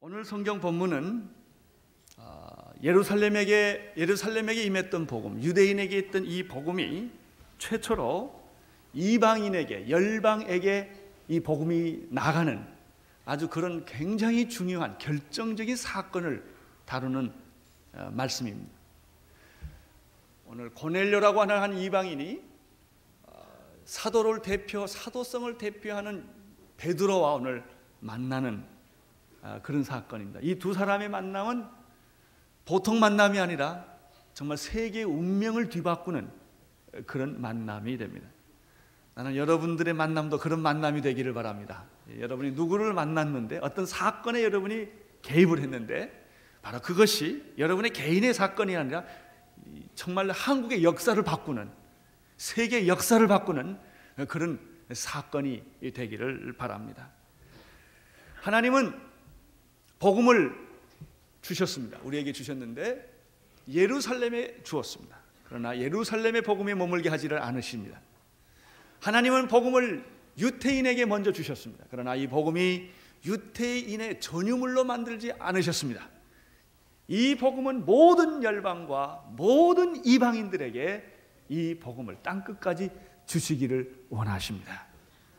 오늘 성경 본문은 예루살렘에게 임했던 복음, 유대인에게 있던 이 복음이 최초로 이방인에게, 열방에게 이 복음이 나가는 아주 그런 굉장히 중요한 결정적인 사건을 다루는 말씀입니다. 오늘 고넬료라고 하는 한 이방인이 사도성을 대표하는 베드로와 오늘 만나는 그런 사건입니다. 이 두 사람의 만남은 보통 만남이 아니라 정말 세계의 운명을 뒤바꾸는 그런 만남이 됩니다. 나는 여러분들의 만남도 그런 만남이 되기를 바랍니다. 여러분이 누구를 만났는데 어떤 사건에 여러분이 개입을 했는데 바로 그것이 여러분의 개인의 사건이 아니라 정말 한국의 역사를 바꾸는, 세계의 역사를 바꾸는 그런 사건이 되기를 바랍니다. 하나님은 복음을 주셨습니다. 우리에게 주셨는데 예루살렘에 주었습니다. 그러나 예루살렘의 복음에 머물게 하지를 않으십니다. 하나님은 복음을 유태인에게 먼저 주셨습니다. 그러나 이 복음이 유태인의 전유물로 만들지 않으셨습니다. 이 복음은 모든 열방과 모든 이방인들에게 이 복음을 땅끝까지 주시기를 원하십니다.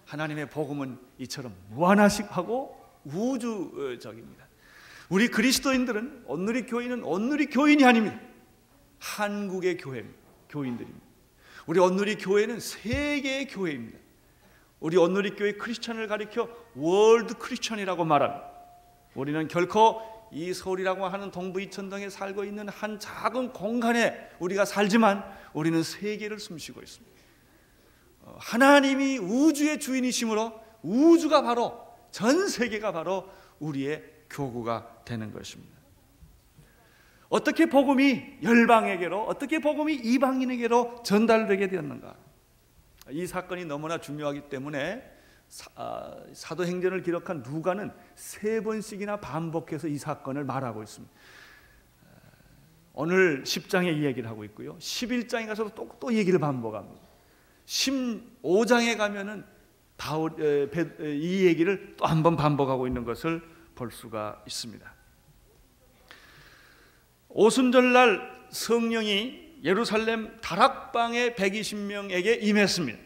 하나님의 복음은 이처럼 무한하시고 우주적입니다. 우리 그리스도인들은 온누리 교인이 아닙니다. 한국의 교인들입니다. 우리 온누리 교회는 세계의 교회입니다. 우리 온누리 교회 크리스천을 가리켜 월드 크리스천이라고 말합니다. 우리는 결코 이 서울이라고 하는 동부 이천동에 살고 있는 한 작은 공간에 우리가 살지만 우리는 세계를 숨쉬고 있습니다. 하나님이 우주의 주인이시므로 우주가 바로, 전 세계가 바로 우리의 교구가 되는 것입니다. 어떻게 복음이 열방에게로, 어떻게 복음이 이방인에게로 전달되게 되었는가? 이 사건이 너무나 중요하기 때문에 사도행전을 기록한 누가는 3번씩이나 반복해서 이 사건을 말하고 있습니다. 오늘 10장에 이 얘기를 하고 있고요, 11장에 가서도 또 얘기를 반복합니다. 15장에 가면은 이 얘기를 또 한 번 반복하고 있는 것을 볼 수가 있습니다. 오순절날 성령이 예루살렘 다락방의 120명에게 임했습니다.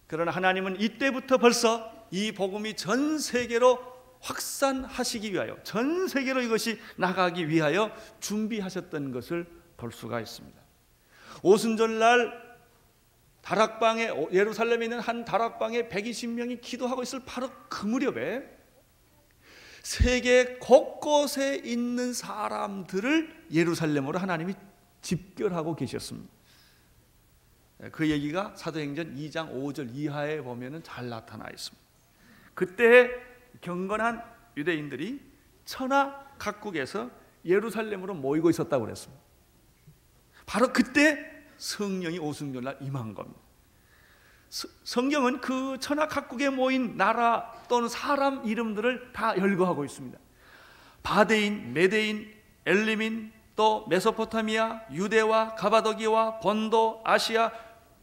그러나 하나님은 이때부터 벌써 이 복음이 전 세계로 확산하시기 위하여, 전 세계로 이것이 나가기 위하여 준비하셨던 것을 볼 수가 있습니다. 오순절날 다락방에, 예루살렘에 있는 한 다락방에 120명이 기도하고 있을 바로 그 무렵에 세계 곳곳에 있는 사람들을 예루살렘으로 하나님이 집결하고 계셨습니다. 그 얘기가 사도행전 2장 5절 이하에 보면 잘 나타나 있습니다. 그때 경건한 유대인들이 천하 각국에서 예루살렘으로 모이고 있었다고 그랬습니다. 바로 그때 성령이 오순절날 임한 겁니다. 성경은 그 천하 각국에 모인 나라 또는 사람 이름들을 다 열거하고 있습니다. 바데인, 메데인, 엘리민, 또 메소포타미아, 유대와 가바도기와 본도, 아시아,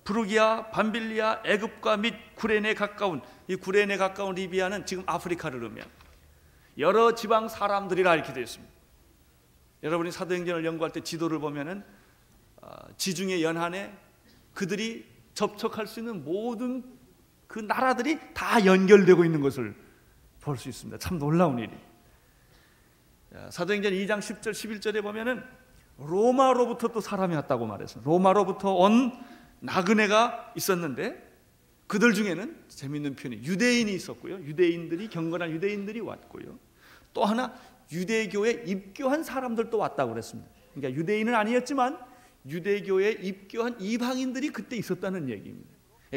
부르기아, 밤빌리아, 애굽과 및 구레네 가까운, 이 구레네 가까운 리비아는 지금 아프리카를 의미합니다. 여러 지방 사람들이라 이렇게 되어 있습니다. 여러분이 사도행전을 연구할 때 지도를 보면은 지중해 연안에 그들이 접촉할 수 있는 모든 그 나라들이 다 연결되고 있는 것을 볼 수 있습니다. 참 놀라운 일이. 사도행전 2장 10절 11절에 보면은 로마로부터 또 사람이 왔다고 말했어요. 로마로부터 온 나그네가 있었는데 그들 중에는 재미있는 표현이 유대인이 있었고요, 유대인들이, 경건한 유대인들이 왔고요, 또 하나 유대교에 입교한 사람들도 왔다고 그랬습니다. 그러니까 유대인은 아니었지만 유대교에 입교한 이방인들이 그때 있었다는 얘기입니다.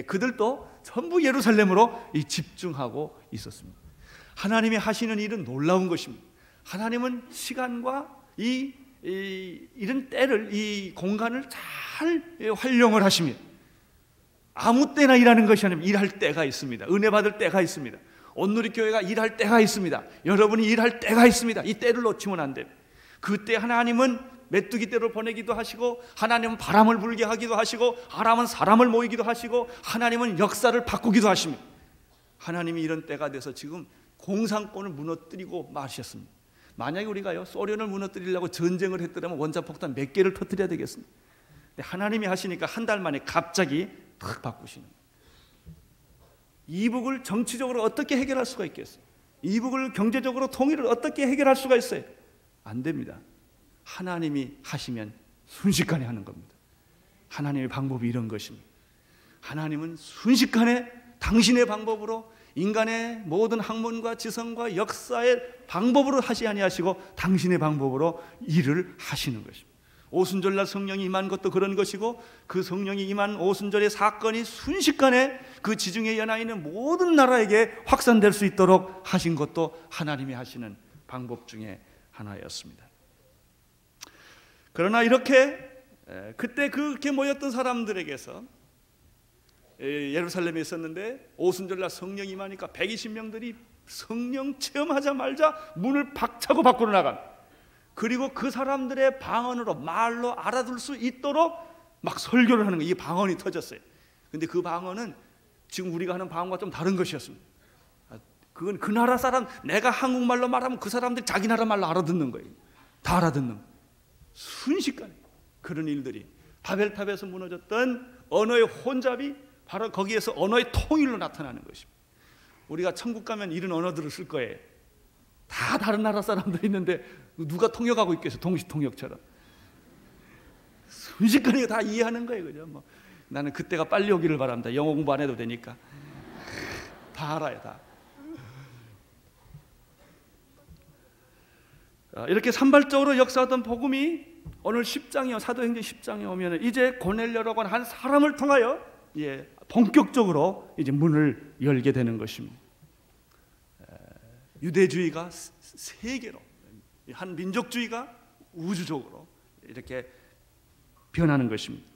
그들도 전부 예루살렘으로 집중하고 있었습니다. 하나님이 하시는 일은 놀라운 것입니다. 하나님은 시간과 이런 때를, 이 공간을 잘 활용을 하십니다. 아무 때나 일하는 것이 아니라 일할 때가 있습니다. 은혜 받을 때가 있습니다. 온누리교회가 일할 때가 있습니다. 여러분이 일할 때가 있습니다. 이 때를 놓치면 안 됩니다. 그때 하나님은 메뚜기 떼로 보내기도 하시고, 하나님은 바람을 불게 하기도 하시고, 하나님은 사람을 모이기도 하시고, 하나님은 역사를 바꾸기도 하십니다. 하나님이 이런 때가 돼서 지금 공산권을 무너뜨리고 마셨습니다. 만약에 우리가요 소련을 무너뜨리려고 전쟁을 했더라면 원자폭탄 몇 개를 터뜨려야 되겠습니까? 근데 하나님이 하시니까 한 달 만에 갑자기 탁 바꾸시는 거예요. 이북을 정치적으로 어떻게 해결할 수가 있겠어요? 이북을 경제적으로 통일을 어떻게 해결할 수가 있어요? 안 됩니다. 하나님이 하시면 순식간에 하는 겁니다. 하나님의 방법이 이런 것입니다. 하나님은 순식간에 당신의 방법으로 인간의 모든 학문과 지성과 역사의 방법으로 하시 아니하시고 당신의 방법으로 일을 하시는 것입니다. 오순절날 성령이 임한 것도 그런 것이고 그 성령이 임한 오순절의 사건이 순식간에 그 지중해 연안에 있는 모든 나라에게 확산될 수 있도록 하신 것도 하나님이 하시는 방법 중에 하나였습니다. 그러나 이렇게 그때 그렇게 모였던 사람들에게서 예루살렘에 있었는데 오순절날 성령이 임하니까 120명들이 성령 체험하자마자 문을 박차고 밖으로 나간, 그리고 그 사람들의 방언으로 말로 알아들 수 있도록 막 설교를 하는 거예요. 이 방언이 터졌어요. 근데 그 방언은 지금 우리가 하는 방언과 좀 다른 것이었습니다. 그건 그 나라 사람, 내가 한국말로 말하면 그 사람들이 자기 나라 말로 알아듣는 거예요. 다 알아듣는 거예요. 순식간에 그런 일들이 바벨탑에서 무너졌던 언어의 혼잡이 바로 거기에서 언어의 통일로 나타나는 것입니다. 우리가 천국 가면 이런 언어들을 쓸 거예요. 다 다른 나라 사람들이 있는데 누가 통역하고 있겠어요? 동시통역처럼. 순식간에 다 이해하는 거예요. 그죠? 뭐 나는 그때가 빨리 오기를 바랍니다. 영어 공부 안 해도 되니까. 다 알아요, 다. 이렇게 산발적으로 역사하던 복음이 오늘 10장이요, 사도행전 10장에 오면 이제 고넬료라고 하는 한 사람을 통하여 본격적으로 이제 문을 열게 되는 것입니다. 유대주의가 세계로, 한 민족주의가 우주적으로 이렇게 변하는 것입니다.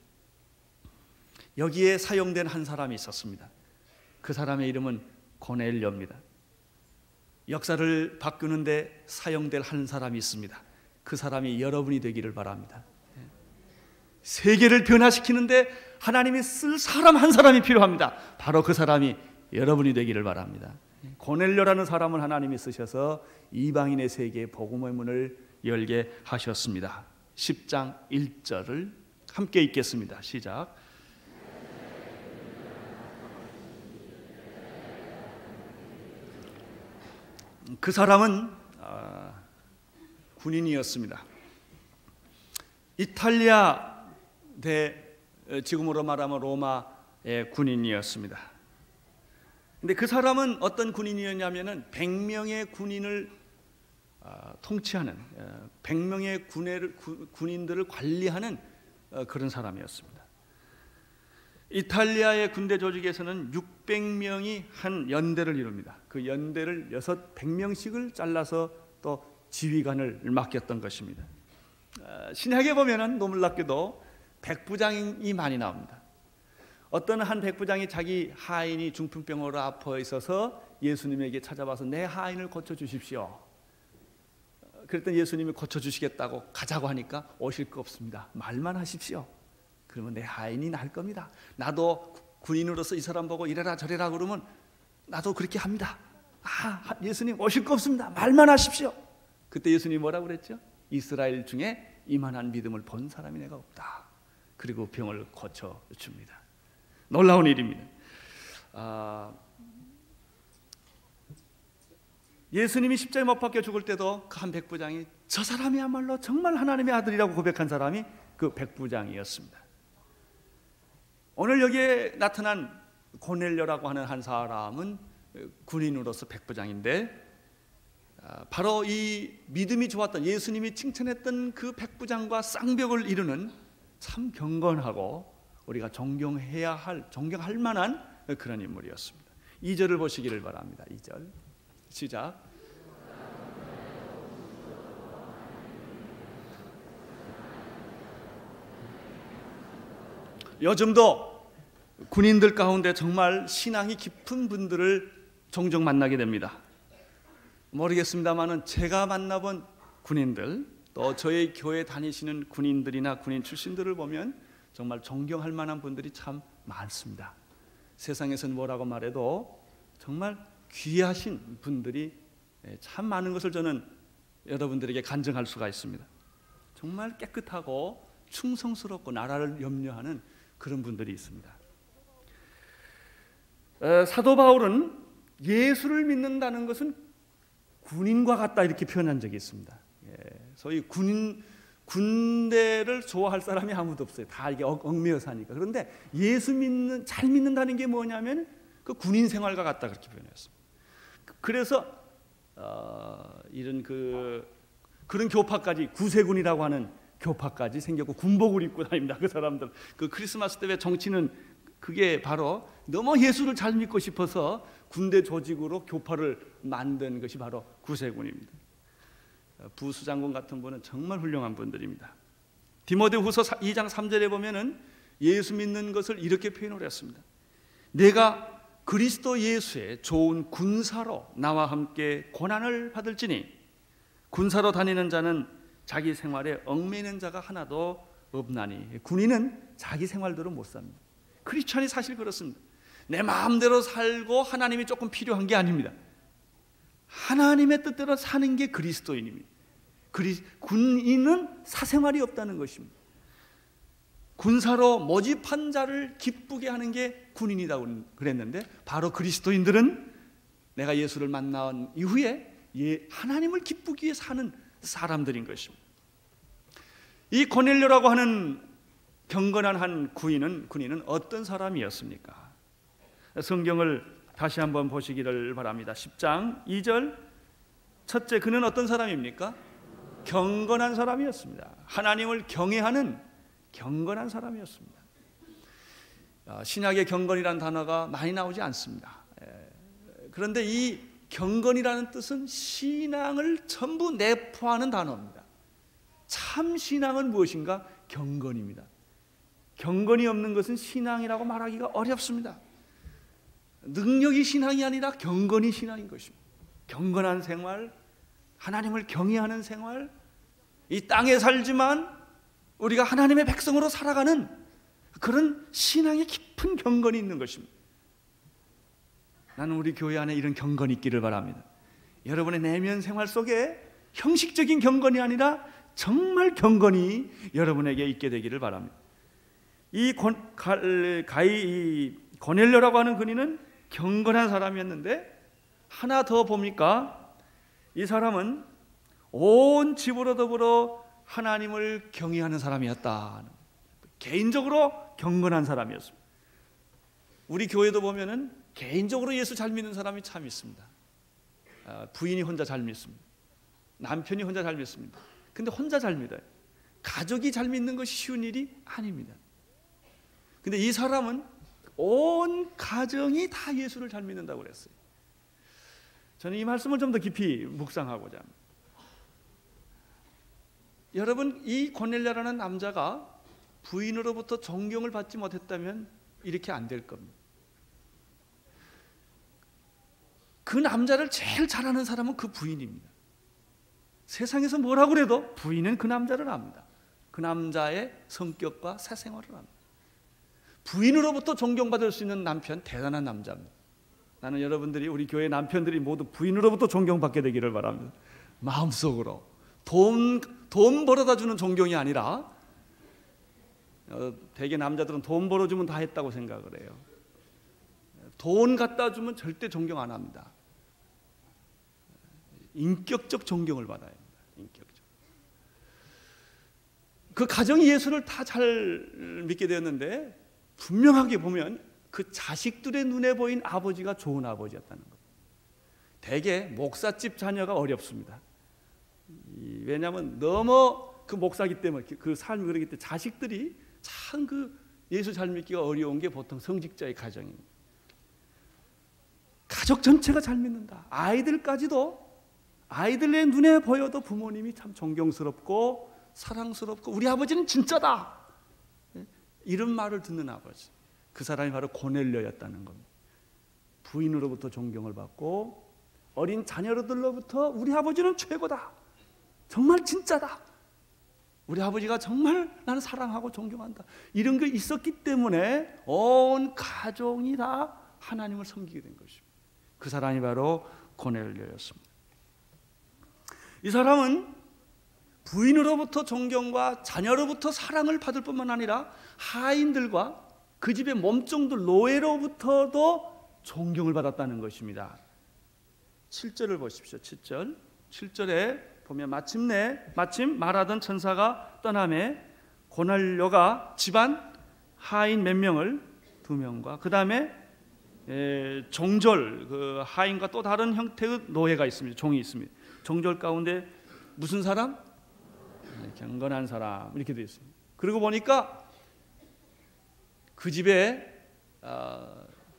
여기에 사용된 한 사람이 있었습니다. 그 사람의 이름은 고넬료입니다. 역사를 바꾸는데 사용될 한 사람이 있습니다. 그 사람이 여러분이 되기를 바랍니다. 세계를 변화시키는데 하나님이 쓸 사람 한 사람이 필요합니다. 바로 그 사람이 여러분이 되기를 바랍니다. 고넬료라는 사람을 하나님이 쓰셔서 이방인의 세계에 복음의 문을 열게 하셨습니다. 10장 1절을 함께 읽겠습니다. 시작. 그 사람은 군인이었습니다. 이탈리아 지금으로 말하면 로마의 군인이었습니다. 근데 그 사람은 어떤 군인이었냐면은 100명의 군인을 통치하는, 100명의 군인들을 관리하는 그런 사람이었습니다. 이탈리아의 군대 조직에서는 600명이 한 연대를 이룹니다. 그 연대를 100명씩을 잘라서 또 지휘관을 맡겼던 것입니다. 신약에 보면은 놀랍게도 백부장이 많이 나옵니다. 어떤 한 백부장이 자기 하인이 중풍병으로 아파 있어서 예수님에게 찾아와서 내 하인을 고쳐주십시오. 그랬더니 예수님이 고쳐주시겠다고 가자고 하니까 오실 거 없습니다. 말만 하십시오. 그러면 내 하인이 나을 겁니다. 나도 군인으로서 이 사람 보고 이래라 저래라 그러면 나도 그렇게 합니다. 예수님 오실 거 없습니다. 말만 하십시오. 그때 예수님이 뭐라고 그랬죠? 이스라엘 중에 이만한 믿음을 본 사람이 내가 없다. 그리고 병을 고쳐줍니다. 놀라운 일입니다. 예수님이 십자가에 못 박혀 죽을 때도 그 한 백부장이 저 사람이야말로 정말 하나님의 아들이라고 고백한 사람이 그 백부장이었습니다. 오늘 여기에 나타난 고넬료라고 하는 한 사람은 군인으로서 백부장인데, 바로 이 믿음이 좋았던 예수님이 칭찬했던 그 백부장과 쌍벽을 이루는 참 경건하고 우리가 존경할 만한 그런 인물이었습니다. 2절을 보시기를 바랍니다. 2절 시작. 요즘도 군인들 가운데 정말 신앙이 깊은 분들을 종종 만나게 됩니다. 모르겠습니다만은 제가 만나본 군인들, 또 저희 교회 다니시는 군인들이나 군인 출신들을 보면 정말 존경할 만한 분들이 참 많습니다. 세상에서는 뭐라고 말해도 정말 귀하신 분들이 참 많은 것을 저는 여러분들에게 간증할 수가 있습니다. 정말 깨끗하고 충성스럽고 나라를 염려하는 그런 분들이 있습니다. 사도 바울은 예수를 믿는다는 것은 군인과 같다 이렇게 표현한 적이 있습니다. 소위 군대를 좋아할 사람이 아무도 없어요. 다 이게 얽매여 사니까. 그런데 잘 믿는다는 게 뭐냐면 그 군인 생활과 같다 그렇게 표현했습니다. 그래서 이런 그런 교파까지, 구세군이라고 하는 교파까지 생겼고 군복을 입고 다닙니다. 그 사람들 그 크리스마스 때 왜 정치는 그게 바로 너무 예수를 잘 믿고 싶어서 군대 조직으로 교파를 만든 것이 바로 구세군입니다. 부수장군 같은 분은 정말 훌륭한 분들입니다. 디모데후서 2장 3절에 보면은 예수 믿는 것을 이렇게 표현을 했습니다. 내가 그리스도 예수의 좋은 군사로 나와 함께 고난을 받을지니 군사로 다니는 자는 자기 생활에 얽매이는 자가 하나도 없나니. 군인은 자기 생활대로 못 삽니다. 크리스천이 사실 그렇습니다. 내 마음대로 살고 하나님이 조금 필요한 게 아닙니다. 하나님의 뜻대로 사는 게 그리스도인입니다. 군인은 사생활이 없다는 것입니다. 군사로 모집한 자를 기쁘게 하는 게 군인이라고 그랬는데 바로 그리스도인들은 내가 예수를 만난 이후에 하나님을 기쁘게 사는 사람들인 것입니다. 이 고넬료라고 하는 경건한 한 군인은 어떤 사람이었습니까? 성경을 다시 한번 보시기를 바랍니다. 10장 2절 첫째, 그는 어떤 사람입니까? 경건한 사람이었습니다. 하나님을 경외하는 경건한 사람이었습니다. 신약에 경건이라는 단어가 많이 나오지 않습니다. 그런데 이 경건이라는 뜻은 신앙을 전부 내포하는 단어입니다. 참 신앙은 무엇인가? 경건입니다. 경건이 없는 것은 신앙이라고 말하기가 어렵습니다. 능력이 신앙이 아니라 경건이 신앙인 것입니다. 경건한 생활, 하나님을 경외하는 생활, 이 땅에 살지만 우리가 하나님의 백성으로 살아가는 그런 신앙의 깊은 경건이 있는 것입니다. 나는 우리 교회 안에 이런 경건이 있기를 바랍니다. 여러분의 내면 생활 속에 형식적인 경건이 아니라 정말 경건이 여러분에게 있게 되기를 바랍니다. 이 고넬료라고 하는 군인은 경건한 사람이었는데 하나 더 봅니까? 이 사람은 온 집으로 더불어 하나님을 경외하는 사람이었다. 개인적으로 경건한 사람이었습니다. 우리 교회도 보면은 개인적으로 예수 잘 믿는 사람이 참 있습니다. 부인이 혼자 잘 믿습니다. 남편이 혼자 잘 믿습니다. 근데 혼자 잘 믿어요. 가족이 잘 믿는 것이 쉬운 일이 아닙니다. 근데 이 사람은 온 가정이 다 예수를 잘 믿는다고 그랬어요. 저는 이 말씀을 좀 더 깊이 묵상하고자 합니다. 여러분, 이 고넬료라는 남자가 부인으로부터 존경을 받지 못했다면 이렇게 안 될 겁니다. 그 남자를 제일 잘하는 사람은 그 부인입니다. 세상에서 뭐라고 그래도 부인은 그 남자를 압니다. 그 남자의 성격과 사생활을 압니다. 부인으로부터 존경받을 수 있는 남편, 대단한 남자입니다. 나는 여러분들이, 우리 교회 남편들이 모두 부인으로부터 존경받게 되기를 바랍니다. 마음속으로 돈 벌어다 주는 존경이 아니라, 대개 남자들은 돈 벌어주면 다 했다고 생각을 해요. 돈 갖다 주면 절대 존경 안 합니다. 인격적 존경을 받아야 합니다. 인격적. 그 가정이 예수를 다 잘 믿게 되었는데 분명하게 보면 그 자식들의 눈에 보인 아버지가 좋은 아버지였다는 것. 대개 목사집 자녀가 어렵습니다. 왜냐하면 너무 그 목사기 때문에, 그 삶이 그러기 때문에 자식들이 참 그 예수 잘 믿기가 어려운 게 보통 성직자의 가정입니다. 가족 전체가 잘 믿는다. 아이들의 눈에 보여도 부모님이 참 존경스럽고 사랑스럽고 우리 아버지는 진짜다, 이런 말을 듣는 아버지, 그 사람이 바로 고넬료였다는 겁니다. 부인으로부터 존경을 받고 어린 자녀들로부터 우리 아버지는 최고다, 정말 진짜다, 우리 아버지가 정말 나는 사랑하고 존경한다, 이런 게 있었기 때문에 온 가족이 다 하나님을 섬기게 된 것입니다. 그 사람이 바로 고넬료였습니다. 이 사람은 부인으로부터 존경과 자녀로부터 사랑을 받을 뿐만 아니라 하인들과 그 집의 몸종들 노예로부터도 존경을 받았다는 것입니다. 7절을 보십시오. 7절에 보면 마침 말하던 천사가 떠나매 고넬료가 집안 하인 몇 명을 2명과 그 다음에 종졸 그 하인과 또 다른 형태의 노예가 있습니다. 종이 있습니다. 종졸 가운데 무슨 사람? 경건한 사람 이렇게 되어 있습니다. 그리고 보니까 그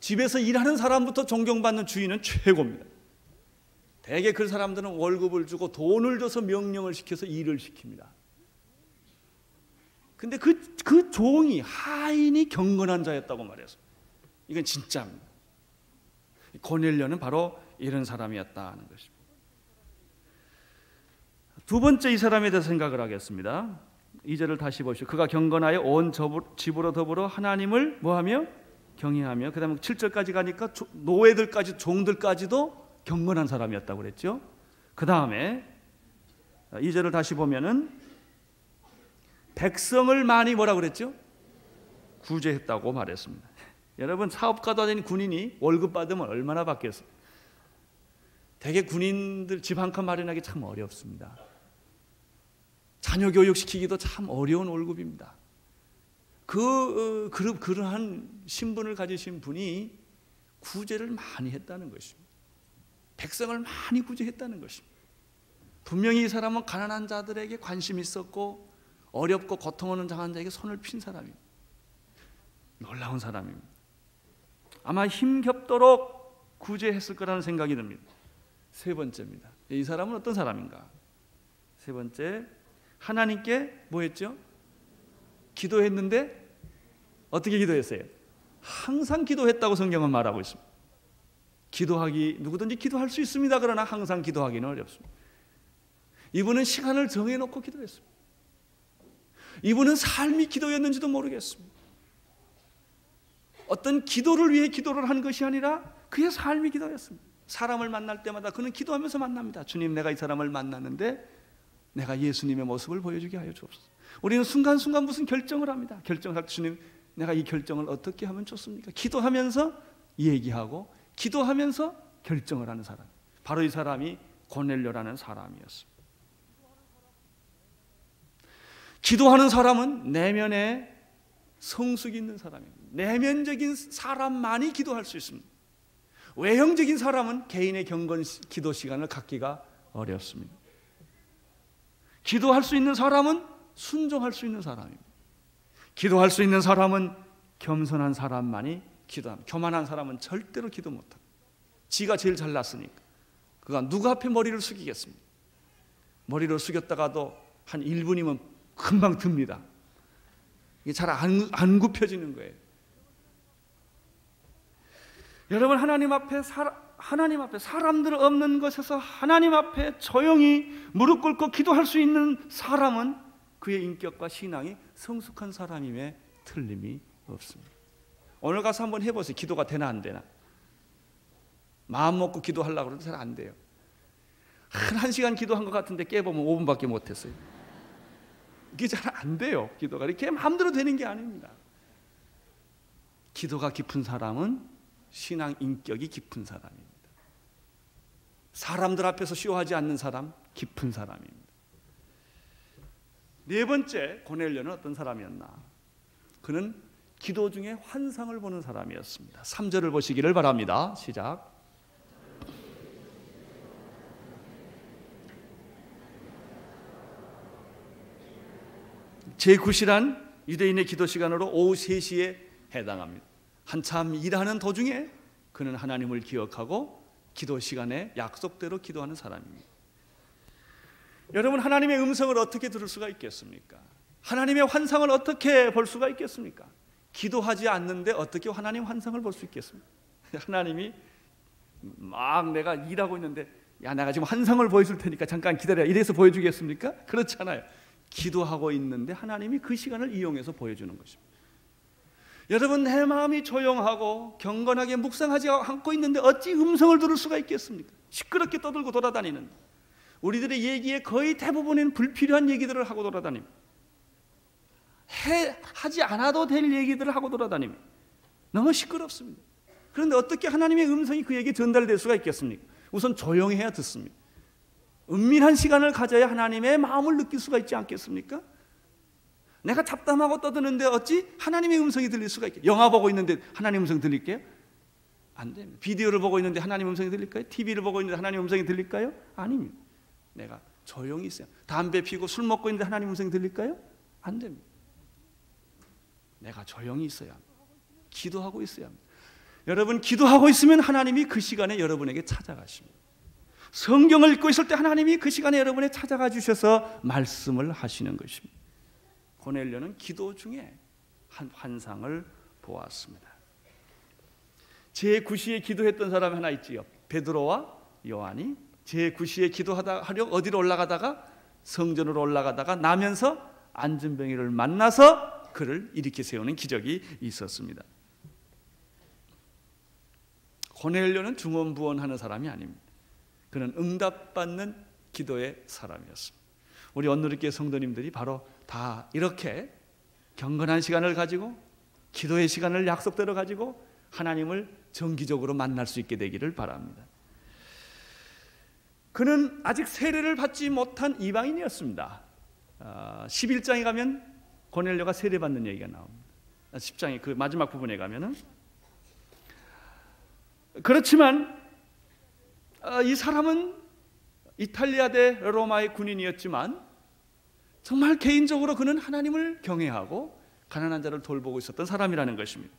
집에서 일하는 사람부터 존경받는 주인은 최고입니다. 대개 그 사람들은 월급을 주고 돈을 줘서 명령을 시켜서 일을 시킵니다. 근데 그 종이 하인이 경건한 자였다고 말해서 이건 진짜입니다. 고넬료는 바로 이런 사람이었다는 것입니다. 두 번째 이 사람에 대해서 생각을 하겠습니다. 2절을 다시 보시오. 그가 경건하여 온 집으로 더불어 하나님을 뭐하며? 경외하며. 그 다음에 7절까지 가니까 노예들까지 종들까지도 경건한 사람이었다고 그랬죠. 그 다음에 2절을 다시 보면은 백성을 많이 뭐라고 그랬죠? 구제했다고 말했습니다. 여러분 사업가도 아닌 군인이 월급 받으면 얼마나 받겠어요? 대개 군인들 집 한 칸 마련하기 참 어렵습니다. 자녀 교육시키기도 참 어려운 월급입니다. 그러한 신분을 가지신 분이 구제를 많이 했다는 것입니다. 백성을 많이 구제했다는 것입니다. 분명히 이 사람은 가난한 자들에게 관심이 있었고 어렵고 고통하는 장한 자에게 손을 핀 사람입니다. 놀라운 사람입니다. 아마 힘겹도록 구제했을 거라는 생각이 듭니다. 세 번째입니다. 이 사람은 어떤 사람인가? 세 번째, 하나님께 뭐 했죠? 기도했는데 어떻게 기도했어요? 항상 기도했다고 성경은 말하고 있습니다. 누구든지 기도할 수 있습니다. 그러나 항상 기도하기는 어렵습니다. 이분은 시간을 정해놓고 기도했습니다. 이분은 삶이 기도였는지도 모르겠습니다. 어떤 기도를 위해 기도를 한 것이 아니라 그의 삶이 기도였습니다. 사람을 만날 때마다 그는 기도하면서 만납니다. 주님, 내가 이 사람을 만났는데 내가 예수님의 모습을 보여주게 하여 주옵소서. 우리는 순간순간 무슨 결정을 합니다. 결정을 할 때 주님, 내가 이 결정을 어떻게 하면 좋습니까? 기도하면서 얘기하고 기도하면서 결정을 하는 사람, 바로 이 사람이 고넬료라는 사람이었습니다. 기도하는 사람은 내면에 성숙이 있는 사람입니다. 내면적인 사람만이 기도할 수 있습니다. 외형적인 사람은 개인의 경건 기도 시간을 갖기가 어렵습니다. 기도할 수 있는 사람은 순종할 수 있는 사람입니다. 기도할 수 있는 사람은 겸손한 사람만이 기도합니다. 교만한 사람은 절대로 기도 못합니다. 지가 제일 잘났으니까. 그가 누구 앞에 머리를 숙이겠습니까? 머리를 숙였다가도 한 1분이면 금방 듭니다. 이게 잘 안 굽혀지는 거예요. 여러분, 하나님 앞에 사람들 없는 곳에서 하나님 앞에 조용히 무릎 꿇고 기도할 수 있는 사람은 그의 인격과 신앙이 성숙한 사람임에 틀림이 없습니다. 오늘 가서 한번 해보세요. 기도가 되나 안 되나. 마음 먹고 기도하려고 그러는데 잘 안 돼요. 한 시간 기도한 것 같은데 깨보면 5분밖에 못했어요. 이게 잘 안 돼요. 기도가 이렇게 마음대로 되는 게 아닙니다. 기도가 깊은 사람은 신앙 인격이 깊은 사람입니다. 사람들 앞에서 쇼하지 않는 사람, 깊은 사람입니다. 네 번째, 고넬료는 어떤 사람이었나? 그는 기도 중에 환상을 보는 사람이었습니다. 3절을 보시기를 바랍니다. 시작. 제9시란 유대인의 기도 시간으로 오후 3시에 해당합니다. 한참 일하는 도중에 그는 하나님을 기억하고 기도 시간에 약속대로 기도하는 사람입니다. 여러분, 하나님의 음성을 어떻게 들을 수가 있겠습니까? 하나님의 환상을 어떻게 볼 수가 있겠습니까? 기도하지 않는데 어떻게 하나님 환상을 볼 수 있겠습니까? 하나님이 막 내가 일하고 있는데 야, 내가 지금 환상을 보여줄 테니까 잠깐 기다려, 이래서 보여주겠습니까? 그렇잖아요. 기도하고 있는데 하나님이 그 시간을 이용해서 보여주는 것입니다. 여러분, 내 마음이 조용하고 경건하게 묵상하지 않고 있는데 어찌 음성을 들을 수가 있겠습니까? 시끄럽게 떠들고 돌아다니는, 우리들의 얘기에 거의 대부분은 불필요한 얘기들을 하고 돌아다닙니다. 하지 않아도 될 얘기들을 하고 돌아다닙니다. 너무 시끄럽습니다. 그런데 어떻게 하나님의 음성이 그에게 전달될 수가 있겠습니까? 우선 조용히 해야 듣습니다. 은밀한 시간을 가져야 하나님의 마음을 느낄 수가 있지 않겠습니까? 내가 잡담하고 떠드는데 어찌 하나님의 음성이 들릴 수가 있겠어요? 영화 보고 있는데 하나님 음성 들릴게요? 안 됩니다. 비디오를 보고 있는데 하나님 음성이 들릴까요? TV를 보고 있는데 하나님 음성이 들릴까요? 아닙니다. 내가 조용히 있어요. 담배 피우고 술 먹고 있는데 하나님 음성이 들릴까요? 안 됩니다. 내가 조용히 있어야 합니다. 기도하고 있어야 합니다. 여러분, 기도하고 있으면 하나님이 그 시간에 여러분에게 찾아가십니다. 성경을 읽고 있을 때 하나님이 그 시간에 여러분에 찾아가 주셔서 말씀을 하시는 것입니다. 고넬료는 기도 중에 한 환상을 보았습니다. 제9시에 기도했던 사람이 하나 있지요. 베드로와 요한이 제9시에 기도하려 어디로 올라가다가 성전으로 올라가다가 나면서 안전병이를 만나서 그를 일으켜 세우는 기적이 있었습니다. 고넬료는 중언부언하는 사람이 아닙니다. 그는 응답받는 기도의 사람이었습니다. 우리 온누리교회 성도님들이 바로 다 이렇게 경건한 시간을 가지고 기도의 시간을 약속대로 가지고 하나님을 정기적으로 만날 수 있게 되기를 바랍니다. 그는 아직 세례를 받지 못한 이방인이었습니다. 11장에 가면 고넬료가 세례받는 얘기가 나옵니다. 10장의 그 마지막 부분에 가면은, 그렇지만 이 사람은 이탈리아 대 로마의 군인이었지만 정말 개인적으로 그는 하나님을 경외하고 가난한 자를 돌보고 있었던 사람이라는 것입니다.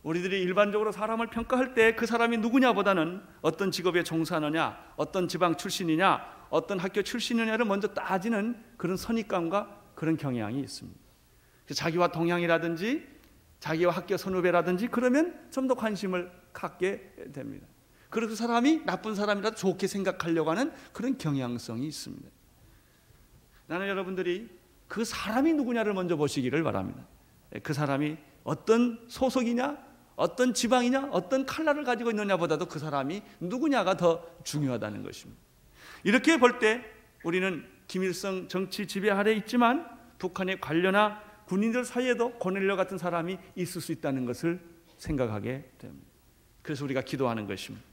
우리들이 일반적으로 사람을 평가할 때 그 사람이 누구냐보다는 어떤 직업에 종사하느냐, 어떤 지방 출신이냐, 어떤 학교 출신이냐를 먼저 따지는 그런 선입감과 그런 경향이 있습니다. 자기와 동양이라든지 자기와 학교 선후배라든지 그러면 좀 더 관심을 갖게 됩니다. 그리고 그 사람이 나쁜 사람이라도 좋게 생각하려고 하는 그런 경향성이 있습니다. 나는 여러분들이 그 사람이 누구냐를 먼저 보시기를 바랍니다. 그 사람이 어떤 소속이냐, 어떤 지방이냐, 어떤 컬러를 가지고 있느냐보다도 그 사람이 누구냐가 더 중요하다는 것입니다. 이렇게 볼 때 우리는 김일성 정치 지배 아래 있지만 북한의 관료나 군인들 사이에도 고넬료 같은 사람이 있을 수 있다는 것을 생각하게 됩니다. 그래서 우리가 기도하는 것입니다.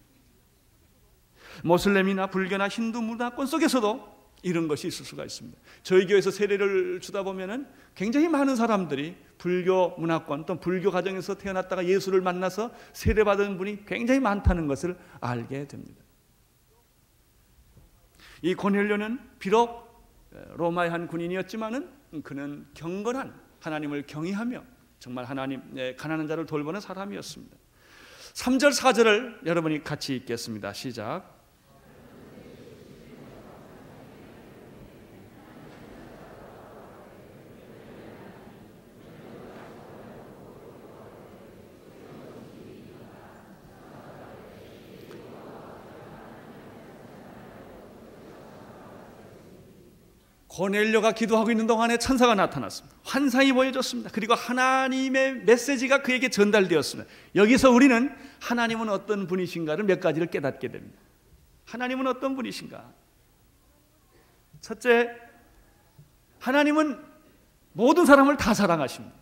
모슬렘이나 불교나 힌두 문화권 속에서도 이런 것이 있을 수가 있습니다. 저희 교회에서 세례를 주다 보면은 굉장히 많은 사람들이 불교 문화권 또 불교 가정에서 태어났다가 예수를 만나서 세례받은 분이 굉장히 많다는 것을 알게 됩니다. 이 고넬료는 비록 로마의 한 군인이었지만은 그는 경건한 하나님을 경외하며 정말 하나님의 가난한 자를 돌보는 사람이었습니다. 3절 4절을 여러분이 같이 읽겠습니다. 시작. 고넬료가 기도하고 있는 동안에 천사가 나타났습니다. 환상이 보여졌습니다. 그리고 하나님의 메시지가 그에게 전달되었습니다. 여기서 우리는 하나님은 어떤 분이신가를 몇 가지를 깨닫게 됩니다. 하나님은 어떤 분이신가? 첫째, 하나님은 모든 사람을 다 사랑하십니다.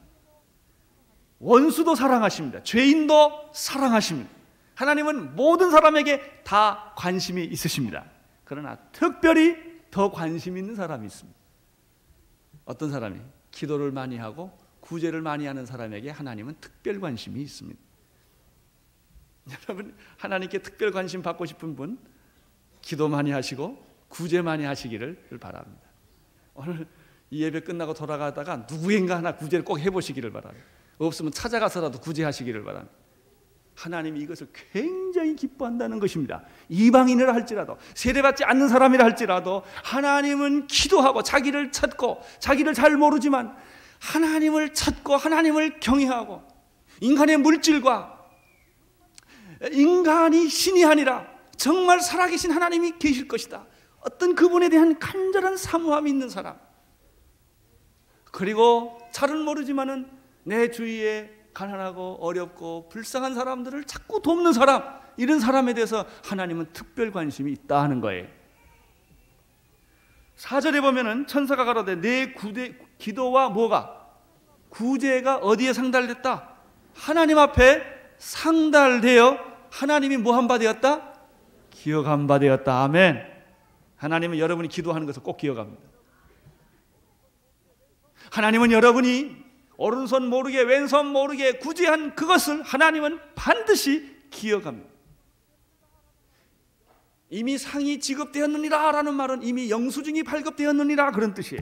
원수도 사랑하십니다. 죄인도 사랑하십니다. 하나님은 모든 사람에게 다 관심이 있으십니다. 그러나 특별히 더 관심 있는 사람이 있습니다. 어떤 사람이? 기도를 많이 하고 구제를 많이 하는 사람에게 하나님은 특별 관심이 있습니다. 여러분, 하나님께 특별 관심 받고 싶은 분, 기도 많이 하시고 구제 많이 하시기를 바랍니다. 오늘 이 예배 끝나고 돌아가다가 누구인가 하나 구제를 꼭 해보시기를 바랍니다. 없으면 찾아가서라도 구제하시기를 바랍니다. 하나님이 이것을 굉장히 기뻐한다는 것입니다. 이방인이라 할지라도 세례받지 않는 사람이라 할지라도 하나님은 기도하고 자기를 찾고 자기를 잘 모르지만 하나님을 찾고 하나님을 경외하고 인간의 물질과 인간이 신이 아니라 정말 살아계신 하나님이 계실 것이다. 어떤 그분에 대한 간절한 사모함이 있는 사람, 그리고 잘은 모르지만은 내 주위에 가난하고 어렵고 불쌍한 사람들을 자꾸 돕는 사람, 이런 사람에 대해서 하나님은 특별 관심이 있다 하는 거예요. 4절에 보면은 천사가 가로되 내 기도와 뭐가? 구제가 어디에 상달됐다? 하나님 앞에 상달되어 하나님이 뭐한 바 되었다? 기억한 바 되었다. 아멘. 하나님은 여러분이 기도하는 것을 꼭 기억합니다. 하나님은 여러분이 오른손 모르게 왼손 모르게 구제한 그것을 하나님은 반드시 기억합니다. 이미 상이 지급되었느니라 라는 말은 이미 영수증이 발급되었느니라 그런 뜻이에요.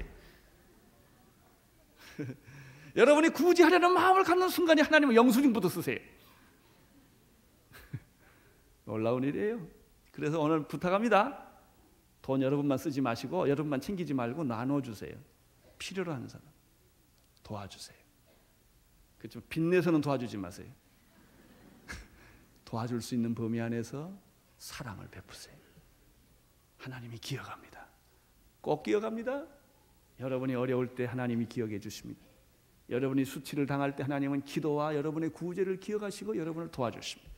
여러분이 구제하려는 마음을 갖는 순간에 하나님은 영수증부터 쓰세요. 놀라운 일이에요. 그래서 오늘 부탁합니다. 돈 여러분만 쓰지 마시고 여러분만 챙기지 말고 나눠주세요. 필요로 하는 사람 도와주세요. 그렇죠? 빚내서는 도와주지 마세요. 도와줄 수 있는 범위 안에서 사랑을 베푸세요. 하나님이 기억합니다. 꼭 기억합니다. 여러분이 어려울 때 하나님이 기억해 주십니다. 여러분이 수치를 당할 때 하나님은 기도와 여러분의 구제를 기억하시고 여러분을 도와주십니다.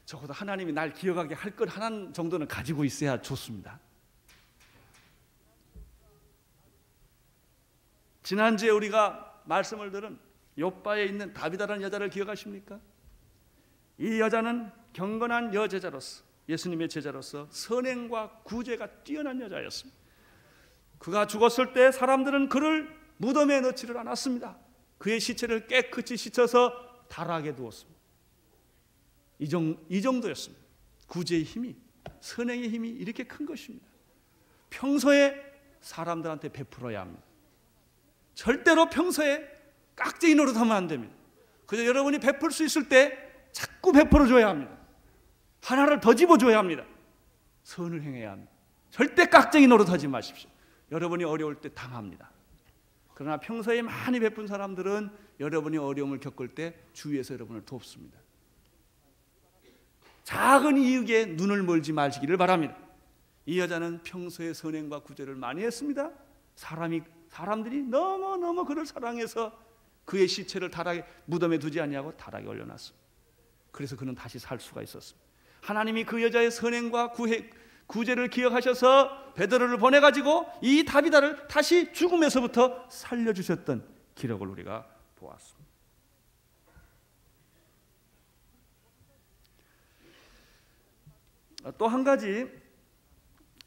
적어도 하나님이 날 기억하게 할 것 하나 정도는 가지고 있어야 좋습니다. 지난주에 우리가 말씀을 들은 욥바에 있는 다비다라는 여자를 기억하십니까? 이 여자는 경건한 여제자로서 예수님의 제자로서 선행과 구제가 뛰어난 여자였습니다. 그가 죽었을 때 사람들은 그를 무덤에 넣지를 않았습니다. 그의 시체를 깨끗이 씻어서 다락에 두었습니다. 이 정도였습니다. 구제의 힘이, 선행의 힘이 이렇게 큰 것입니다. 평소에 사람들한테 베풀어야 합니다. 절대로 평소에 깍쟁이 노릇하면 안 됩니다. 그저 여러분이 베풀 수 있을 때 자꾸 베풀어줘야 합니다. 하나를 더 집어줘야 합니다. 선을 행해야 합니다. 절대 깍쟁이 노릇하지 마십시오. 여러분이 어려울 때 당합니다. 그러나 평소에 많이 베푼 사람들은 여러분이 어려움을 겪을 때 주위에서 여러분을 돕습니다. 작은 이익에 눈을 멀지 마시기를 바랍니다. 이 여자는 평소에 선행과 구제를 많이 했습니다. 사람들이 너무너무 그를 사랑해서 그의 시체를 다락에 무덤에 두지 않냐고 다락에 올려놨습니다. 그래서 그는 다시 살 수가 있었습니다. 하나님이 그 여자의 선행과 구제를 기억하셔서 베드로를 보내가지고 이 다비다를 다시 죽음에서부터 살려주셨던 기록을 우리가 보았습니다. 또 한 가지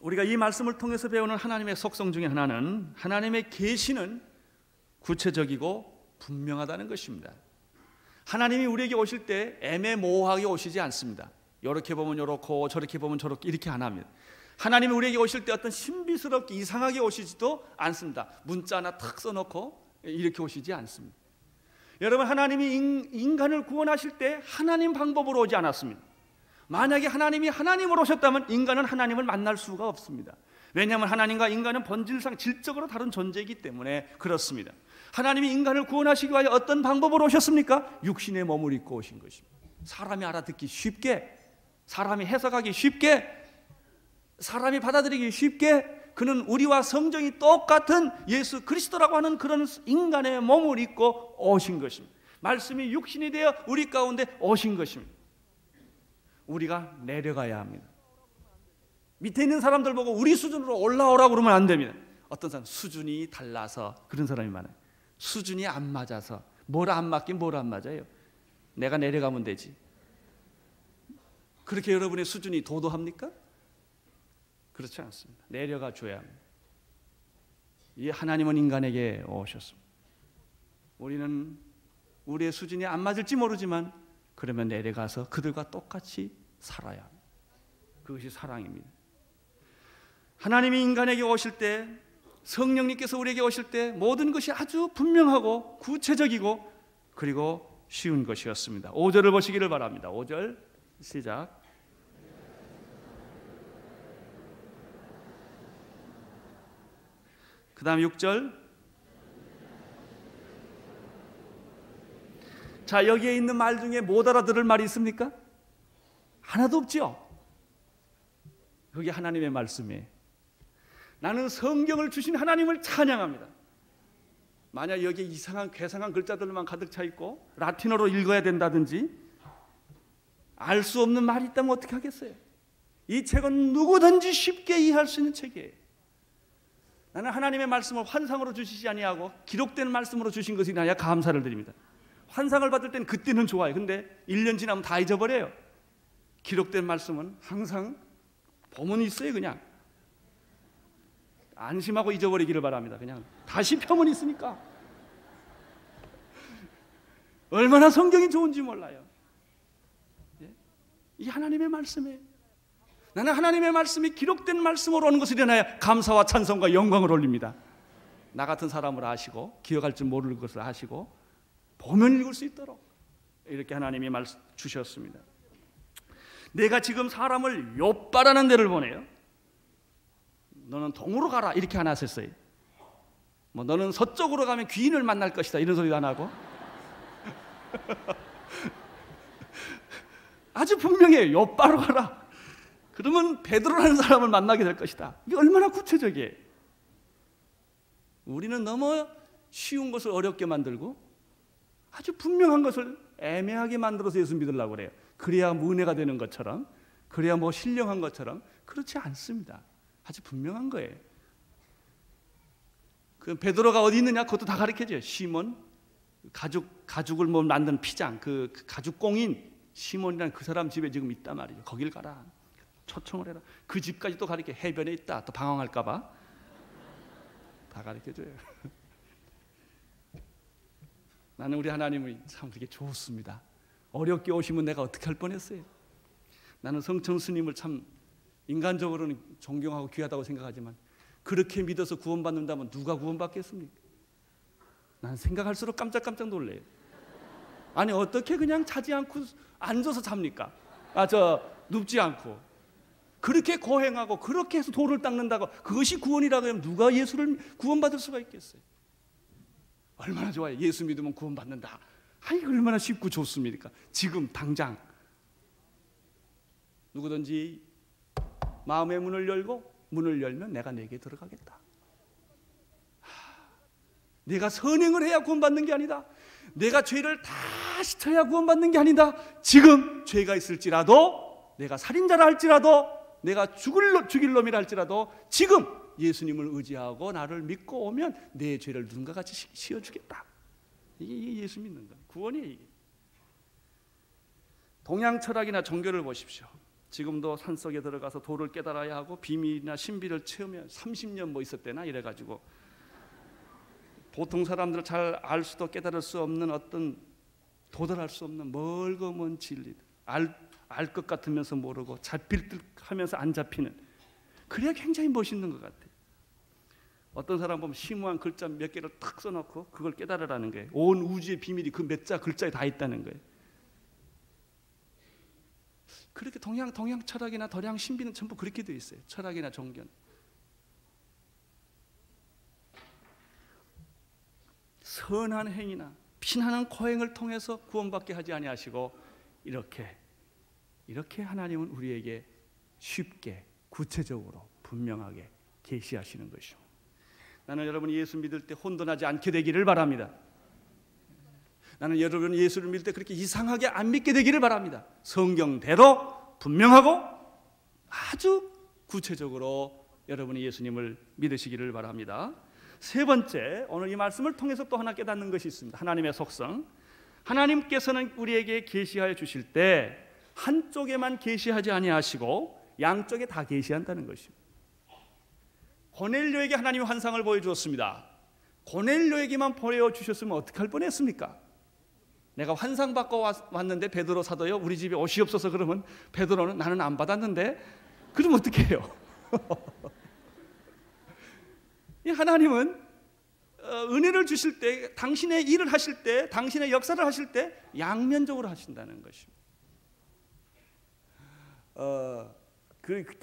우리가 이 말씀을 통해서 배우는 하나님의 속성 중에 하나는 하나님의 계시는 구체적이고 분명하다는 것입니다. 하나님이 우리에게 오실 때 애매모호하게 오시지 않습니다. 이렇게 보면 이렇고 저렇게 보면 저렇게 이렇게 안 합니다. 하나님이 우리에게 오실 때 어떤 신비스럽게 이상하게 오시지도 않습니다. 문자 하나 탁 써놓고 이렇게 오시지 않습니다. 여러분, 하나님이 인간을 구원하실 때 하나님 방법으로 오지 않았습니다. 만약에 하나님이 하나님으로 오셨다면 인간은 하나님을 만날 수가 없습니다. 왜냐하면 하나님과 인간은 본질상 질적으로 다른 존재이기 때문에 그렇습니다. 하나님이 인간을 구원하시기 위하여 어떤 방법으로 오셨습니까? 육신의 몸을 입고 오신 것입니다. 사람이 알아듣기 쉽게, 사람이 해석하기 쉽게, 사람이 받아들이기 쉽게 그는 우리와 성정이 똑같은 예수 그리스도라고 하는 그런 인간의 몸을 입고 오신 것입니다. 말씀이 육신이 되어 우리 가운데 오신 것입니다. 우리가 내려가야 합니다. 밑에 있는 사람들 보고 우리 수준으로 올라오라고 그러면 안 됩니다. 어떤 사람 수준이 달라서 그런 사람이 많아요. 수준이 안 맞아서 뭘 안 맞긴 뭘 안 맞아요. 내가 내려가면 되지. 그렇게 여러분의 수준이 도도합니까? 그렇지 않습니다. 내려가 줘야 합니다. 이 하나님은 인간에게 오셨습니다. 우리는 우리의 수준이 안 맞을지 모르지만 그러면 내려가서 그들과 똑같이 살아야 합니다. 그것이 사랑입니다. 하나님이 인간에게 오실 때, 성령님께서 우리에게 오실 때 모든 것이 아주 분명하고 구체적이고 그리고 쉬운 것이었습니다. 5절을 보시기를 바랍니다. 5절 시작. 그 다음 6절. 자, 여기에 있는 말 중에 못 알아들을 말이 있습니까? 하나도 없죠. 그게 하나님의 말씀이에요. 나는 성경을 주신 하나님을 찬양합니다. 만약 여기에 이상한 괴상한 글자들만 가득 차 있고 라틴어로 읽어야 된다든지 알 수 없는 말이 있다면 어떻게 하겠어요? 이 책은 누구든지 쉽게 이해할 수 있는 책이에요. 나는 하나님의 말씀을 환상으로 주시지 아니하고 기록된 말씀으로 주신 것이 아니라 감사를 드립니다. 환상을 받을 때는 그때는 좋아요. 근데 1년 지나면 다 잊어버려요. 기록된 말씀은 항상 보면 있어요. 그냥 안심하고 잊어버리기를 바랍니다. 그냥 다시 펴면 있으니까. 얼마나 성경이 좋은지 몰라요. 이 하나님의 말씀이에요. 나는 하나님의 말씀이 기록된 말씀으로 오는 것을 일어나야 감사와 찬송과 영광을 올립니다. 나 같은 사람을 아시고 기억할 줄 모를 것을 아시고 보면 읽을 수 있도록 이렇게 하나님이 말씀 주셨습니다. 내가 지금 사람을 욥바라는 데를 보내요. 너는 동으로 가라 이렇게 안 하셨어요. 뭐 너는 서쪽으로 가면 귀인을 만날 것이다 이런 소리도 안 하고 아주 분명해요. 욥바로 가라. 그러면 베드로라는 사람을 만나게 될 것이다. 이게 얼마나 구체적이에요. 우리는 너무 쉬운 것을 어렵게 만들고 아주 분명한 것을 애매하게 만들어서 예수 믿으려고 그래요. 그래야 은혜가 되는 것처럼, 그래야 뭐 신령한 것처럼. 그렇지 않습니다. 아주 분명한 거예요. 그 베드로가 어디 있느냐 그것도 다 가르쳐줘요. 시몬, 가죽을 뭐 만든 피장, 그 가죽공인 시몬이라는 그 사람 집에 지금 있단 말이죠. 거길 가라. 초청을 해라. 그 집까지 또 가르쳐. 해변에 있다. 또 방황할까 봐 다 가르쳐줘요. 나는 우리 하나님이 참 되게 좋습니다. 어렵게 오시면 내가 어떻게 할 뻔했어요. 나는 성청 스님을 참 인간적으로는 존경하고 귀하다고 생각하지만 그렇게 믿어서 구원받는다면 누가 구원받겠습니까? 난 생각할수록 깜짝깜짝 놀래요. 아니 어떻게 그냥 자지 않고 앉아서 잡니까? 눕지 않고 그렇게 고행하고 그렇게 해서 돌을 닦는다고 그것이 구원이라고 하면 누가 예수를 구원받을 수가 있겠어요? 얼마나 좋아요. 예수 믿으면 구원받는다. 아니 얼마나 쉽고 좋습니까? 지금 당장 누구든지 마음의 문을 열고 문을 열면 내가 내게 들어가겠다. 내가 선행을 해야 구원받는 게 아니다. 내가 죄를 다 씻어야 구원받는 게 아니다. 지금 죄가 있을지라도 내가 살인자라 할지라도 내가 죽일 놈이라 할지라도 지금 예수님을 의지하고 나를 믿고 오면 내 죄를 누군가 같이 씌워주겠다. 이게 예수 믿는 거예요. 구원이에요. 이게. 동양 철학이나 종교를 보십시오. 지금도 산속에 들어가서 도를 깨달아야 하고 비밀이나 신비를 체험해 30년 뭐 있었대나 이래가지고 보통 사람들 잘 알 수도 깨달을 수 없는 어떤 도달할 수 없는 멀고 먼 진리들 알 것 같으면서 모르고 잡힐 듯 하면서 안 잡히는 그래야 굉장히 멋있는 것 같아요. 어떤 사람 보면 심오한 글자 몇 개를 탁 써놓고 그걸 깨달으라는 거예요. 온 우주의 비밀이 그 몇 자 글자에 다 있다는 거예요. 그렇게 동양 철학이나 동양 신비는 전부 그렇게 되어 있어요. 철학이나 종교는. 선한 행위나 피나는 고행을 통해서 구원받게 하지 아니하시고 이렇게 하나님은 우리에게 쉽게 구체적으로 분명하게 계시하시는 것이죠. 나는 여러분이 예수 믿을 때 혼돈하지 않게 되기를 바랍니다. 나는 여러분이 예수를 믿을 때 그렇게 이상하게 안 믿게 되기를 바랍니다. 성경대로 분명하고 아주 구체적으로 여러분이 예수님을 믿으시기를 바랍니다. 세 번째, 오늘 이 말씀을 통해서 또 하나 깨닫는 것이 있습니다. 하나님의 속성. 하나님께서는 우리에게 계시하여 주실 때 한쪽에만 계시하지 아니하시고 양쪽에 다 계시한다는 것입니다. 고넬료에게 하나님의 환상을 보여주었습니다. 고넬료에게만 보여주셨으면 어떻게 할 뻔했습니까? 내가 환상 받고 왔는데 베드로 사도요 우리 집에 옷이 없어서 그러면 베드로는 나는 안 받았는데 그러면 어떻게 해요? 하나님은 은혜를 주실 때 당신의 일을 하실 때 당신의 역사를 하실 때 양면적으로 하신다는 것입니다.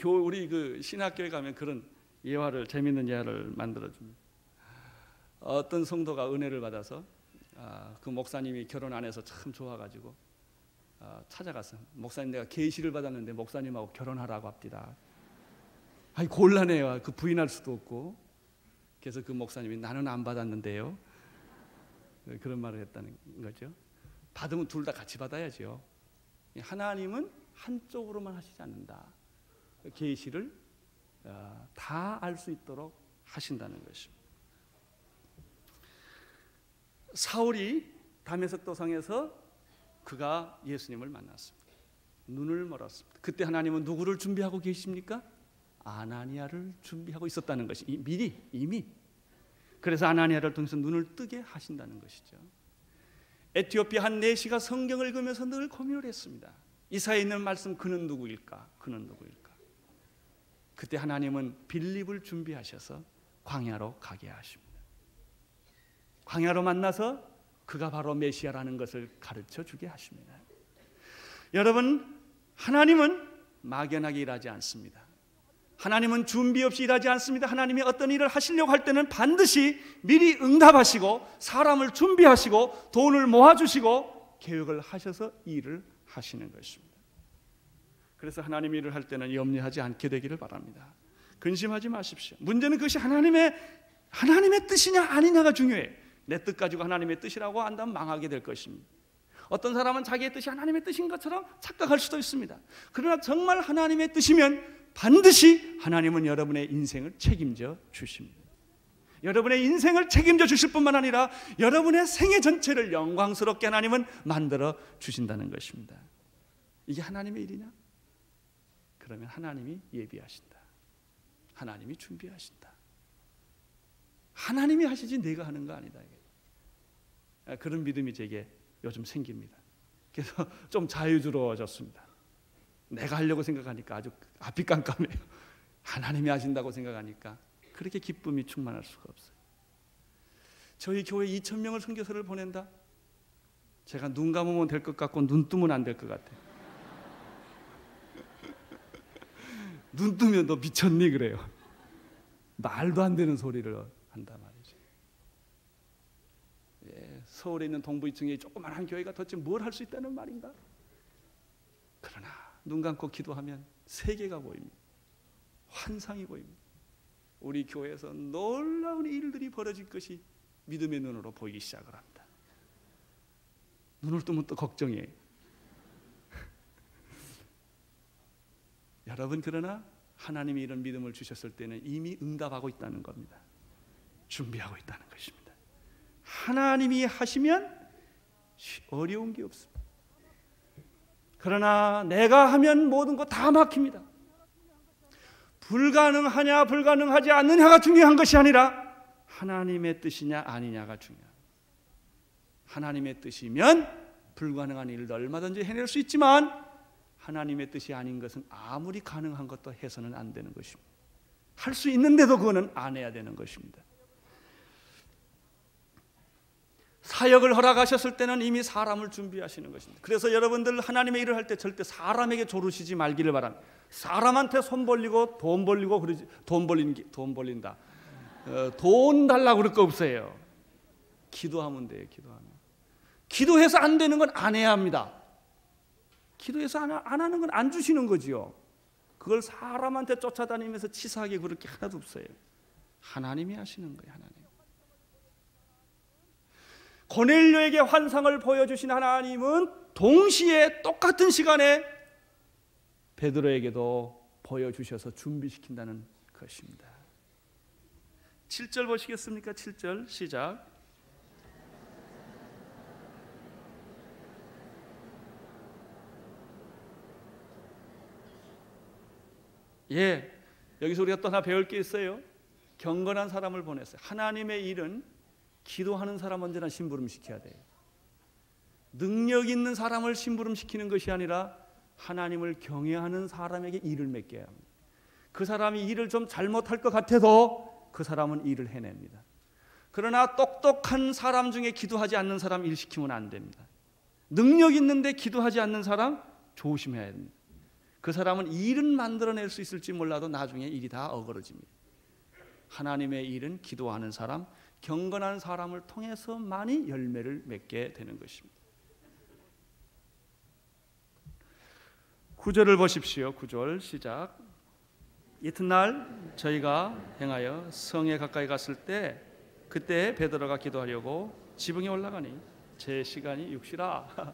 우리 그 신학교에 가면 그런 예화를 재밌는 예화를 만들어줍니다. 어떤 성도가 은혜를 받아서 그 목사님이 결혼 안 해서 참 좋아가지고 찾아가서 목사님 내가 계시를 받았는데 목사님하고 결혼하라고 합디다. 아니 곤란해요. 그 부인할 수도 없고. 그래서 그 목사님이 나는 안 받았는데요. 그런 말을 했다는 거죠. 받으면 둘 다 같이 받아야죠. 하나님은 한쪽으로만 하시지 않는다. 계시를 다 알 수 있도록 하신다는 것입니다. 사울이 다메섹 도상에서 그가 예수님을 만났습니다. 눈을 멀었습니다. 그때 하나님은 누구를 준비하고 계십니까? 아나니아를 준비하고 있었다는 것이 이미. 그래서 아나니아를 통해서 눈을 뜨게 하신다는 것이죠. 에티오피아 한 내시가 성경을 읽으면서 늘 고민을 했습니다. 이사야에 있는 말씀, 그는 누구일까? 그는 누구일까? 그때 하나님은 빌립을 준비하셔서 광야로 가게 하십니다. 광야로 만나서 그가 바로 메시아라는 것을 가르쳐 주게 하십니다. 여러분, 하나님은 막연하게 일하지 않습니다. 하나님은 준비 없이 일하지 않습니다. 하나님이 어떤 일을 하시려고 할 때는 반드시 미리 응답하시고 사람을 준비하시고 돈을 모아주시고 계획을 하셔서 일을 하시는 것입니다. 그래서 하나님이 일을 할 때는 염려하지 않게 되기를 바랍니다. 근심하지 마십시오. 문제는 그것이 하나님의 뜻이냐 아니냐가 중요해요. 내 뜻 가지고 하나님의 뜻이라고 한다면 망하게 될 것입니다. 어떤 사람은 자기의 뜻이 하나님의 뜻인 것처럼 착각할 수도 있습니다. 그러나 정말 하나님의 뜻이면 반드시 하나님은 여러분의 인생을 책임져 주십니다. 여러분의 인생을 책임져 주실 뿐만 아니라 여러분의 생애 전체를 영광스럽게 하나님은 만들어 주신다는 것입니다. 이게 하나님의 일이냐? 그러면 하나님이 예비하신다. 하나님이 준비하신다. 하나님이 하시지 내가 하는 거 아니다. 그런 믿음이 제게 요즘 생깁니다. 그래서 좀 자유스러워졌습니다. 내가 하려고 생각하니까 아주 앞이 깜깜해요. 하나님이 하신다고 생각하니까 그렇게 기쁨이 충만할 수가 없어요. 저희 교회 2,000명을 선교사를 보낸다? 제가 눈 감으면 될 것 같고 눈 뜨면 안 될 것 같아요. 눈 뜨면 너 미쳤니? 그래요. 말도 안 되는 소리를 한단 말이죠. 서울에 있는 동부이층에 조그마한 교회가 도대체 뭘 할 수 있다는 말인가? 그러나 눈 감고 기도하면 세계가 보입니다. 환상이 보입니다. 우리 교회에서 놀라운 일들이 벌어질 것이 믿음의 눈으로 보이기 시작을 합니다. 눈을 뜨면 또 걱정이에요. 여러분, 그러나 하나님이 이런 믿음을 주셨을 때는 이미 응답하고 있다는 겁니다. 준비하고 있다는 것입니다. 하나님이 하시면 어려운 게 없습니다. 그러나 내가 하면 모든 거 다 막힙니다. 불가능하냐 불가능하지 않느냐가 중요한 것이 아니라 하나님의 뜻이냐 아니냐가 중요합니다. 하나님의 뜻이면 불가능한 일을 얼마든지 해낼 수 있지만 하나님의 뜻이 아닌 것은 아무리 가능한 것도 해서는 안 되는 것입니다. 할 수 있는데도 그거는 안 해야 되는 것입니다. 사역을 허락하셨을 때는 이미 사람을 준비하시는 것입니다. 그래서 여러분들 하나님의 일을 할 때 절대 사람에게 조르시지 말기를 바랍니다. 사람한테 손 벌리고 돈 벌리고 그러지, 돈 벌린다. 돈 달라고 그럴 거 없어요. 기도하면 돼요. 기도해서 안 되는 건 안 해야 합니다. 기도해서 안 하는 건 안 주시는 거지요. 그걸 사람한테 쫓아다니면서 치사하게 그럴 게 하나도 없어요. 하나님이 하시는 거예요. 하나님. 고넬료에게 환상을 보여주신 하나님은 동시에 똑같은 시간에 베드로에게도 보여주셔서 준비시킨다는 것입니다. 7절 보시겠습니까? 7절 시작. 여기서 우리가 또 하나 배울 게 있어요. 경건한 사람을 보냈어요. 하나님의 일은 기도하는 사람 언제나 심부름시켜야 돼요. 능력 있는 사람을 심부름시키는 것이 아니라 하나님을 경외하는 사람에게 일을 맡겨야 합니다. 그 사람이 일을 좀 잘못할 것 같아도 그 사람은 일을 해냅니다. 그러나 똑똑한 사람 중에 기도하지 않는 사람 일 시키면 안 됩니다. 능력 있는데 기도하지 않는 사람 조심해야 됩니다. 그 사람은 일은 만들어낼 수 있을지 몰라도 나중에 일이 다 어그러집니다. 하나님의 일은 기도하는 사람, 경건한 사람을 통해서만이 열매를 맺게 되는 것입니다. 9절을 보십시오. 9절 시작. 이튿날 저희가 행하여 성에 가까이 갔을 때 그때 베드로가 기도하려고 지붕에 올라가니 제 시간이 6시라.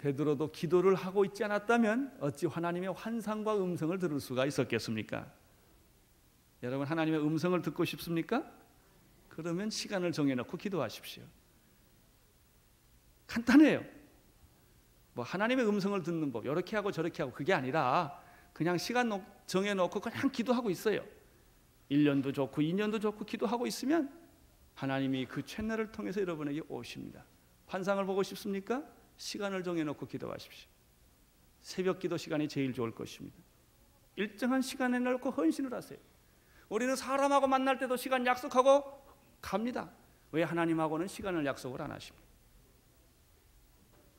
베드로도 기도를 하고 있지 않았다면 어찌 하나님의 환상과 음성을 들을 수가 있었겠습니까? 여러분, 하나님의 음성을 듣고 싶습니까? 그러면 시간을 정해놓고 기도하십시오. 간단해요. 뭐 하나님의 음성을 듣는 법 이렇게 하고 저렇게 하고 그게 아니라 그냥 시간 정해놓고 그냥 기도하고 있어요. 1년도 좋고 2년도 좋고 기도하고 있으면 하나님이 그 채널을 통해서 여러분에게 오십니다. 환상을 보고 싶습니까? 시간을 정해놓고 기도하십시오. 새벽 기도 시간이 제일 좋을 것입니다. 일정한 시간에 놓고 헌신을 하세요. 우리는 사람하고 만날 때도 시간 약속하고 갑니다. 왜 하나님하고는 시간을 약속을 안 하십니까?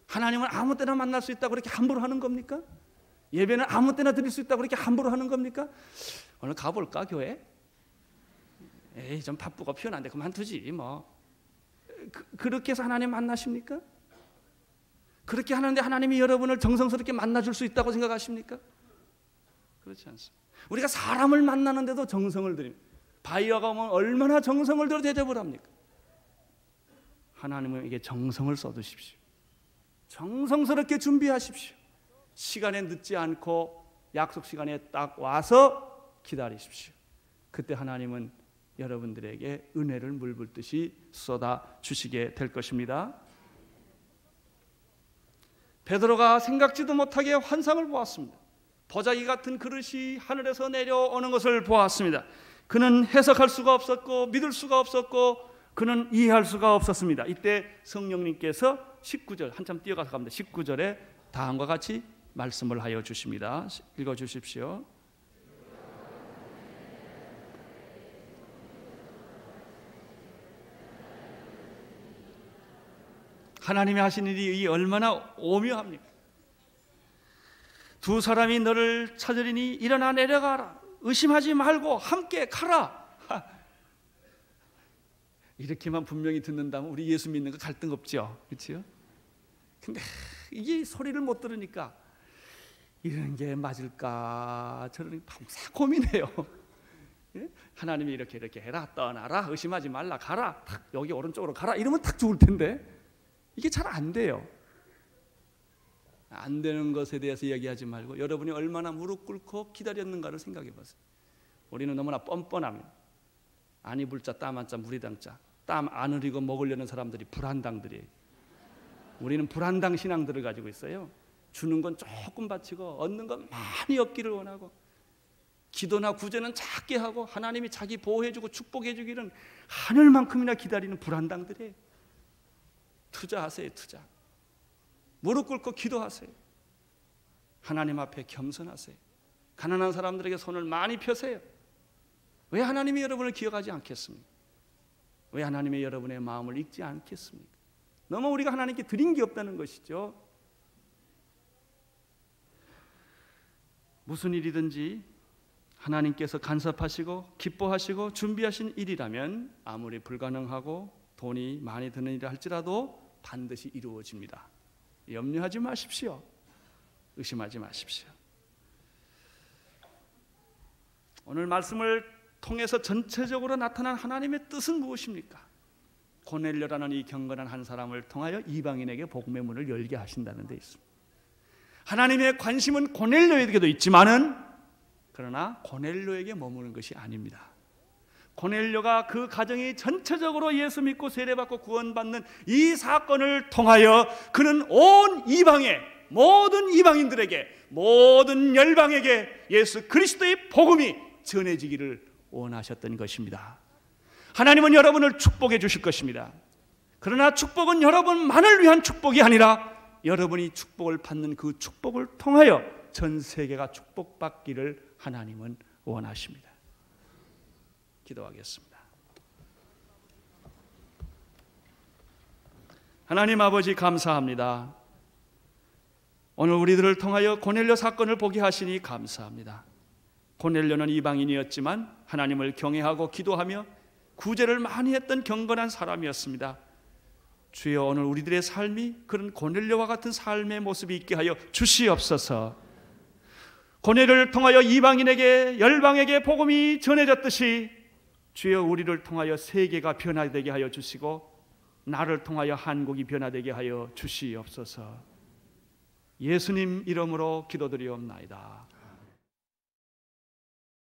하나님은 아무 때나 만날 수 있다고 그렇게 함부로 하는 겁니까? 예배는 아무 때나 드릴 수 있다고 그렇게 함부로 하는 겁니까? 오늘 가볼까 교회? 에이 좀 바쁘고 피곤한데 그만두지 뭐. 그렇게 해서 하나님 만나십니까? 그렇게 하는데 하나님이 여러분을 정성스럽게 만나줄 수 있다고 생각하십니까? 그렇지 않습니다. 우리가 사람을 만나는데도 정성을 들입니다. 바이어가 오면 얼마나 정성을 들여 대접을 합니까? 하나님에게 정성을 쏟으십시오. 정성스럽게 준비하십시오. 시간에 늦지 않고 약속 시간에 딱 와서 기다리십시오. 그때 하나님은 여러분들에게 은혜를 물붓듯이 쏟아 주시게 될 것입니다. 베드로가 생각지도 못하게 환상을 보았습니다. 보자기 같은 그릇이 하늘에서 내려오는 것을 보았습니다. 그는 해석할 수가 없었고 믿을 수가 없었고 그는 이해할 수가 없었습니다. 이때 성령님께서 19절 한참 뛰어가서 갑니다. 19절에 다음과 같이 말씀을 하여 주십니다. 읽어 주십시오. 하나님이 하신 일이 얼마나 오묘합니까? 두 사람이 너를 찾으리니 일어나 내려가라. 의심하지 말고 함께 가라. 이렇게만 분명히 듣는다면 우리 예수 믿는 거 갈등 없죠, 그렇죠? 근데 이게 소리를 못 들으니까 이런 게 맞을까 저런 밤새 고민해요. 하나님이 이렇게 해라, 떠나라, 의심하지 말라, 가라, 탁 여기 오른쪽으로 가라 이러면 딱 좋을 텐데 이게 잘 안 돼요. 안 되는 것에 대해서 이야기하지 말고 여러분이 얼마나 무릎 꿇고 기다렸는가를 생각해 보세요. 우리는 너무나 뻔뻔합니다. 아니 불자 땀 한 자 물이 당자. 땀 안 흘리고 먹으려는 사람들이 불한당들이에요. 우리는 불한당 신앙들을 가지고 있어요. 주는 건 조금 바치고 얻는 건 많이 얻기를 원하고 기도나 구제는 작게 하고 하나님이 자기 보호해주고 축복해주기는 하늘만큼이나 기다리는 불한당들이에요. 투자하세요. 투자. 무릎 꿇고 기도하세요. 하나님 앞에 겸손하세요. 가난한 사람들에게 손을 많이 펴세요. 왜 하나님이 여러분을 기억하지 않겠습니까? 왜 하나님이 여러분의 마음을 읽지 않겠습니까? 너무 우리가 하나님께 드린 게 없다는 것이죠. 무슨 일이든지 하나님께서 간섭하시고 기뻐하시고 준비하신 일이라면 아무리 불가능하고 돈이 많이 드는 일을 할지라도 반드시 이루어집니다. 염려하지 마십시오. 의심하지 마십시오. 오늘 말씀을 통해서 전체적으로 나타난 하나님의 뜻은 무엇입니까? 고넬료라는 이 경건한 한 사람을 통하여 이방인에게 복음의 문을 열게 하신다는 데 있습니다. 하나님의 관심은 고넬료에게도 있지만은 그러나 고넬료에게 머무는 것이 아닙니다. 고넬료가 그 가정이 전체적으로 예수 믿고 세례받고 구원받는 이 사건을 통하여 그는 온 이방의 모든 이방인들에게 모든 열방에게 예수 그리스도의 복음이 전해지기를 원하셨던 것입니다. 하나님은 여러분을 축복해 주실 것입니다. 그러나 축복은 여러분만을 위한 축복이 아니라 여러분이 축복을 받는 그 축복을 통하여 전 세계가 축복받기를 하나님은 원하십니다. 기도하겠습니다. 하나님 아버지 감사합니다. 오늘 우리들을 통하여 고넬료 사건을 보게 하시니 감사합니다. 고넬료는 이방인이었지만 하나님을 경외하고 기도하며 구제를 많이 했던 경건한 사람이었습니다. 주여 오늘 우리들의 삶이 그런 고넬료와 같은 삶의 모습이 있게 하여 주시옵소서. 고넬료를 통하여 이방인에게 열방에게 복음이 전해졌듯이 주여 우리를 통하여 세계가 변화되게 하여 주시고 나를 통하여 한국이 변화되게 하여 주시옵소서. 예수님 이름으로 기도드리옵나이다.